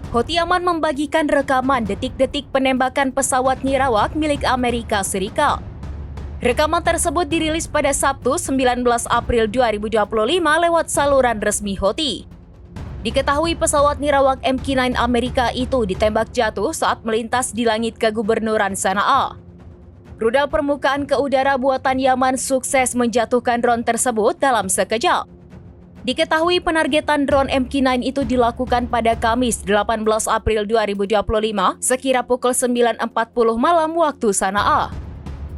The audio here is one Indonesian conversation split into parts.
Houthi Yaman membagikan rekaman detik-detik penembakan pesawat nirawak milik Amerika Serikat. Rekaman tersebut dirilis pada Sabtu 19 April 2025 lewat saluran resmi Houthi. Diketahui pesawat nirawak MQ-9 Amerika itu ditembak jatuh saat melintas di langit kegubernuran Sana'a. Rudal permukaan ke udara buatan Yaman sukses menjatuhkan drone tersebut dalam sekejap. Diketahui penargetan drone MQ-9 itu dilakukan pada Kamis 18 April 2025 sekira pukul 9.40 malam waktu Sana'a.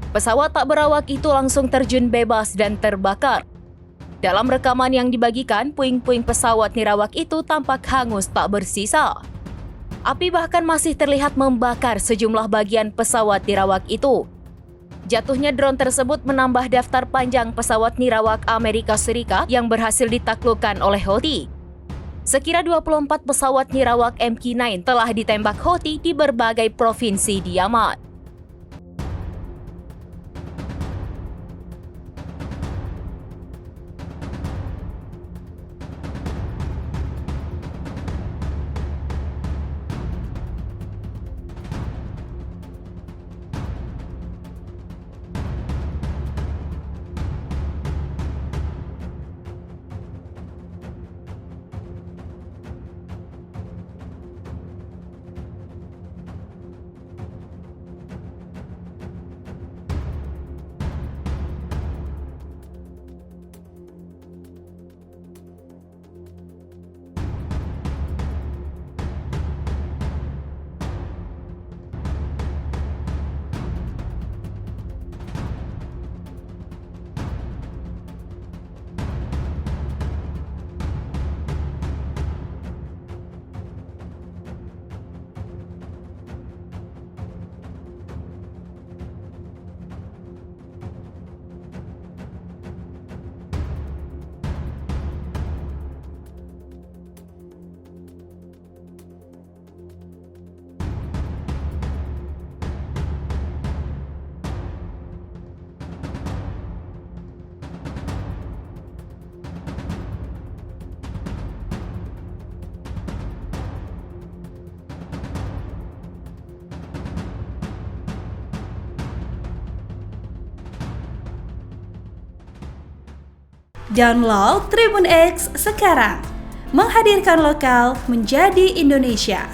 Pesawat tak berawak itu langsung terjun bebas dan terbakar. Dalam rekaman yang dibagikan, puing-puing pesawat nirawak itu tampak hangus tak bersisa. Api bahkan masih terlihat membakar sejumlah bagian pesawat nirawak itu. Jatuhnya drone tersebut menambah daftar panjang pesawat nirawak Amerika Serikat yang berhasil ditaklukkan oleh Houthi. Sekira 24 pesawat nirawak MQ-9 telah ditembak Houthi di berbagai provinsi di Yaman. Download Tribun X sekarang, menghadirkan lokal menjadi Indonesia.